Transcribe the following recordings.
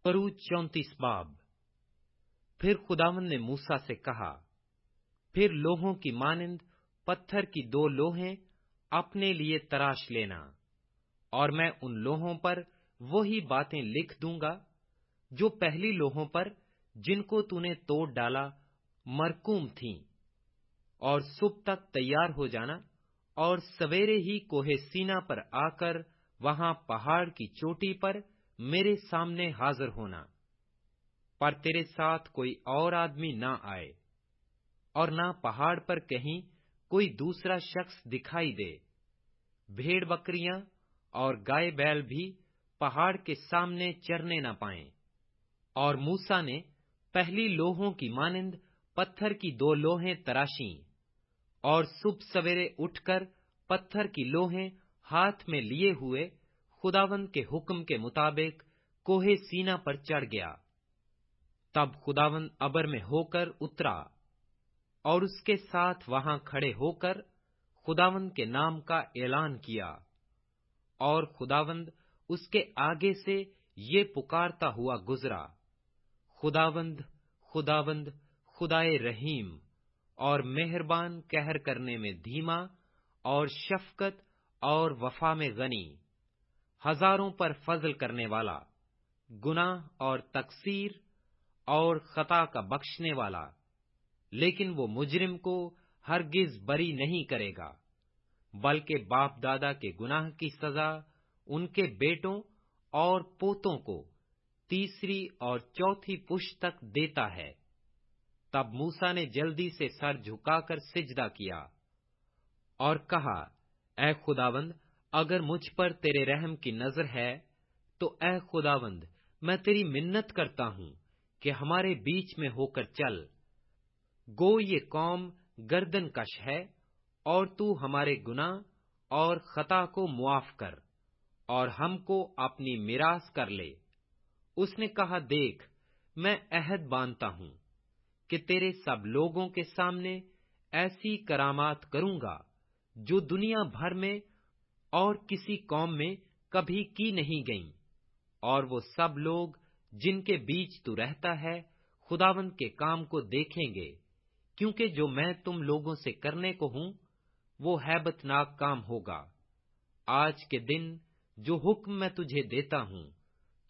बरूज 34 बाब। फिर खुदावंद ने मूसा से कहा, फिर लोहों की मानिंद पत्थर की 2 लोहें अपने लिए तराश लेना, और मैं उन लोहों पर वही बातें लिख दूंगा जो पहली लोहों पर, जिनको तूने तोड़ डाला, मरकूम थीं। और सुबह तक तैयार हो जाना, और सवेरे ही कोहे सीना पर आकर वहां पहाड़ की चोटी पर मेरे सामने हाजिर होना। पर तेरे साथ कोई और आदमी ना आए, और ना पहाड़ पर कहीं कोई दूसरा शख्स दिखाई दे। भेड़ बकरियां और गाय बैल भी पहाड़ के सामने चरने न पाएं। और मूसा ने पहली लोहों की मानिंद पत्थर की 2 लोहें तराशीं, और सुबह सवेरे उठकर पत्थर की लोहें हाथ में लिए हुए खुदावंद के हुक्म के मुताबिक कोहे सीना पर चढ़ गया। तब खुदावंद अबर में होकर उतरा, और उसके साथ वहां खड़े होकर खुदावंद के नाम का ऐलान किया। और खुदावंद उसके आगे से ये पुकारता हुआ गुजरा, खुदावंद, खुदावंद, खुदाए रहीम और मेहरबान, कहर करने में धीमा और शफकत और वफा में गनी, हजारों पर फजल करने वाला, गुनाह और तकसीर और खता का बख्शने वाला। लेकिन वो मुजरिम को हरगिज बरी नहीं करेगा, बल्कि बाप दादा के गुनाह की सजा उनके बेटों और पोतों को 3री और 4थी पुश्त तक देता है। तब मूसा ने जल्दी से सर झुकाकर सिजदा किया और कहा, ऐ खुदावंद, अगर मुझ पर तेरे रहम की नजर है तो ऐ खुदावंद, मैं तेरी मिन्नत करता हूं कि हमारे बीच में होकर चल। गो ये कौम गर्दन कश है, और तू हमारे गुनाह और खता को मुआफ कर और हमको अपनी मिरास कर ले। उसने कहा, देख, मैं अहद बांधता हूं कि तेरे सब लोगों के सामने ऐसी करामात करूंगा जो दुनिया भर में और किसी कौम में कभी की नहीं गईं। और वो सब लोग जिनके बीच तू रहता है खुदावंद के काम को देखेंगे, क्योंकि जो मैं तुम लोगों से करने को हूं वो हैबतनाक काम होगा। आज के दिन जो हुक्म मैं तुझे देता हूं,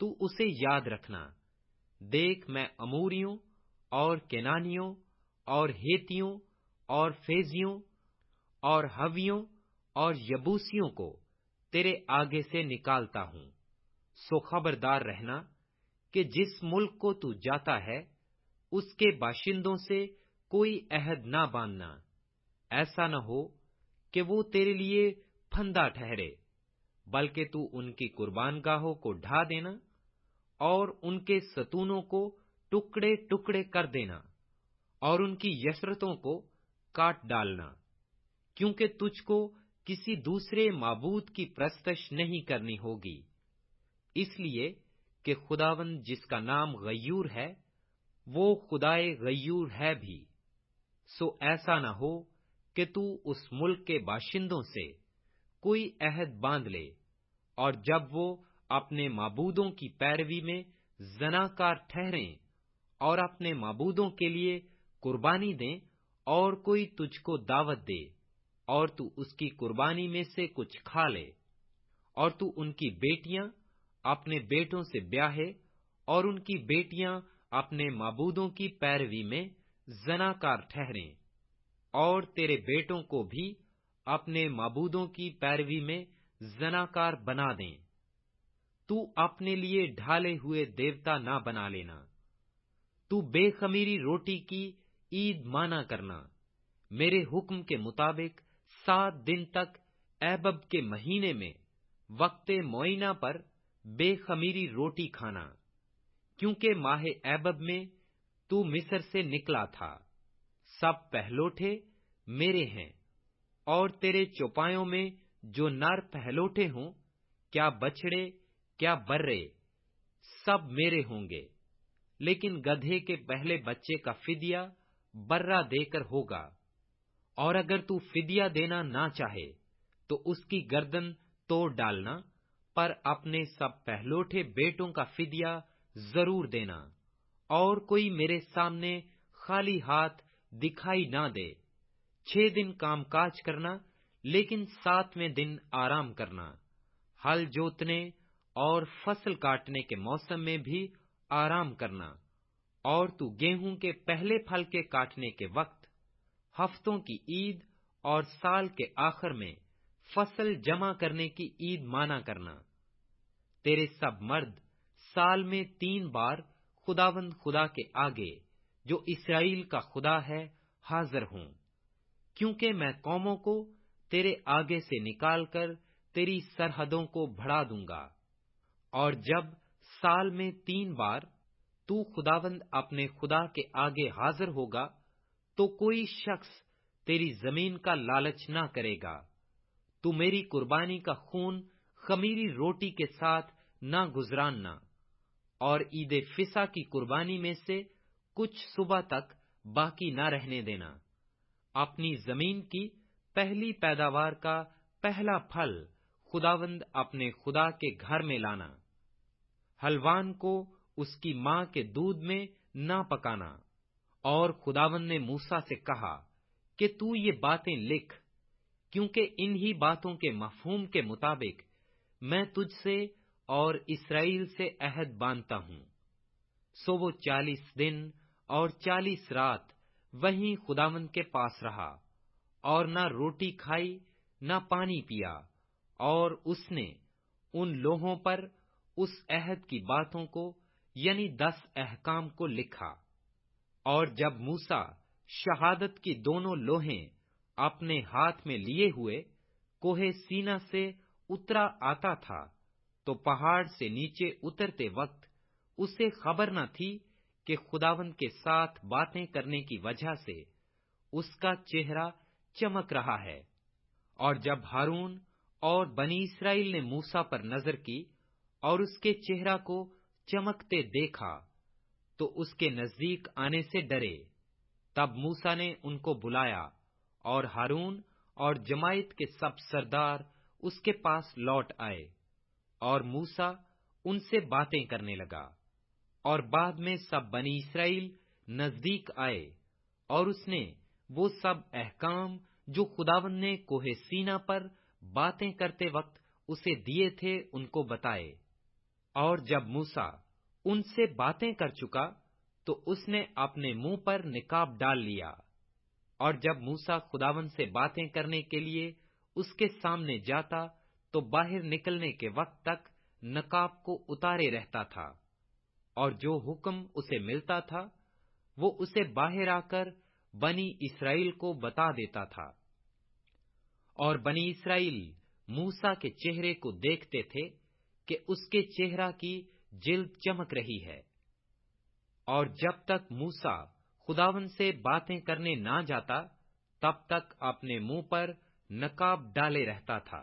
तू उसे याद रखना। देख, मैं अमूरियों और केनानियों और हेतियों और फेजियों और हवियों और यबूसियों को तेरे आगे से निकालता हूं। सो खबरदार रहना कि जिस मुल्क को तू जाता है उसके बाशिंदों से कोई अहद ना बांधना। ऐसा न हो कि वो तेरे लिए फंदा ठहरे, बल्कि तू उनकी कुर्बानगाहों को ढा देना और उनके सतूनों को टुकड़े टुकड़े कर देना और उनकी यसरतों को काट डालना, क्योंकि तुझको किसी दूसरे माबूद की प्रस्तश नहीं करनी होगी। इसलिए कि खुदावंद जिसका नाम गय्यूर है वो खुदाए गय्यूर है भी। सो ऐसा न हो कि तू उस मुल्क के बाशिंदों से कोई अहद बांध ले, और जब वो अपने माबूदों की पैरवी में जनाकार ठहरें और अपने माबूदों के लिए कुर्बानी दें, और कोई तुझको दावत दे और तू उसकी कुर्बानी में से कुछ खा ले, और तू उनकी बेटियां अपने बेटों से ब्याहे और उनकी बेटियां अपने माबूदों की पैरवी में जनाकार ठहरें, और तेरे बेटों को भी अपने माबूदों की पैरवी में जनाकार बना दें। तू अपने लिए ढाले हुए देवता ना बना लेना। तू बेखमीरी रोटी की ईद माना करना। मेरे हुक्म के मुताबिक 7 दिन तक ऐबब के महीने में वक्ते मोइना पर बेखमीरी रोटी खाना, क्योंकि माहे ऐबब में तू मिस्र से निकला था। सब पहलोठे मेरे हैं, और तेरे चौपायों में जो नर पहलोठे हों, क्या बछड़े क्या बर्रे, सब मेरे होंगे। लेकिन गधे के पहले बच्चे का फिदिया बर्रा देकर होगा। और अगर तू फिदिया देना ना चाहे तो उसकी गर्दन तोड़ डालना, पर अपने सब पहलोठे बेटों का फिदिया ضرور دینا، اور کوئی میرے سامنے خالی ہاتھ دکھائی نہ دے۔ 6 دن کام کاج کرنا، لیکن 7ویں دن آرام کرنا۔ ہل جوتنے اور فصل کاٹنے کے موسم میں بھی آرام کرنا، اور تو گیہوں کے پہلے پھل کے کاٹنے کے وقت، ہفتوں کی عید اور سال کے آخر میں فصل جمع کرنے کی عید مانا کرنا۔ تیرے سب مرد سال میں 3 بار خداوند خدا کے آگے، جو اسرائیل کا خدا ہے، حاضر ہوں، کیونکہ میں قوموں کو تیرے آگے سے نکال کر تیری سرحدوں کو بڑھا دوں گا۔ اور جب سال میں 3 بار تو خداوند اپنے خدا کے آگے حاضر ہوگا، تو کوئی شخص تیری زمین کا لالچ نہ کرے گا۔ تو میری قربانی کا خون خمیری روٹی کے ساتھ نہ گزراننا، اور عید فصح کی قربانی میں سے کچھ صبح تک باقی نہ رہنے دینا۔ اپنی زمین کی پہلی پیداوار کا پہلا پھل خداوند اپنے خدا کے گھر میں لانا۔ حلوان کو اس کی ماں کے دودھ میں نہ پکانا۔ اور خداوند نے موسیٰ سے کہا کہ تو یہ باتیں لکھ، کیونکہ انہی باتوں کے مفہوم کے مطابق میں تجھ سے اور اسرائیل سے عہد باندھتا ہوں۔ سو وہ 40 دن اور 40 رات وہیں خداوند کے پاس رہا، اور نہ روٹی کھائی نہ پانی پیا، اور اس نے ان لوحوں پر اس عہد کی باتوں کو، یعنی 10 احکام کو لکھا۔ اور جب موسیٰ شہادت کی دونوں لوحیں اپنے ہاتھ میں لیے ہوئے کوہ سینا سے اترا آتا تھا، تو پہاڑ سے نیچے اترتے وقت اسے خبر نہ تھی کہ خداوند کے ساتھ باتیں کرنے کی وجہ سے اس کا چہرہ چمک رہا ہے۔ اور جب ہارون اور بنی اسرائیل نے موسیٰ پر نظر کی اور اس کے چہرہ کو چمکتے دیکھا، تو اس کے نزدیک آنے سے ڈرے۔ تب موسیٰ نے ان کو بلایا، اور ہارون اور جماعت کے سب سردار اس کے پاس لوٹ آئے، اور موسیٰ ان سے باتیں کرنے لگا۔ اور بعد میں سب بنی اسرائیل نزدیک آئے، اور اس نے وہ سب احکام جو خداوند نے کوہ سینا پر باتیں کرتے وقت اسے دیے تھے ان کو بتائے۔ اور جب موسیٰ ان سے باتیں کر چکا، تو اس نے اپنے منہ پر نقاب ڈال لیا۔ اور جب موسیٰ خداوند سے باتیں کرنے کے لیے اس کے سامنے جاتا، تو باہر نکلنے کے وقت تک نقاب کو اتارے رہتا تھا، اور جو حکم اسے ملتا تھا وہ اسے باہر آ کر بنی اسرائیل کو بتا دیتا تھا۔ اور بنی اسرائیل موسیٰ کے چہرے کو دیکھتے تھے کہ اس کے چہرہ کی جلد چمک رہی ہے۔ اور جب تک موسیٰ خداوند سے باتیں کرنے نہ جاتا، تب تک اپنے منہ پر نقاب ڈالے رہتا تھا۔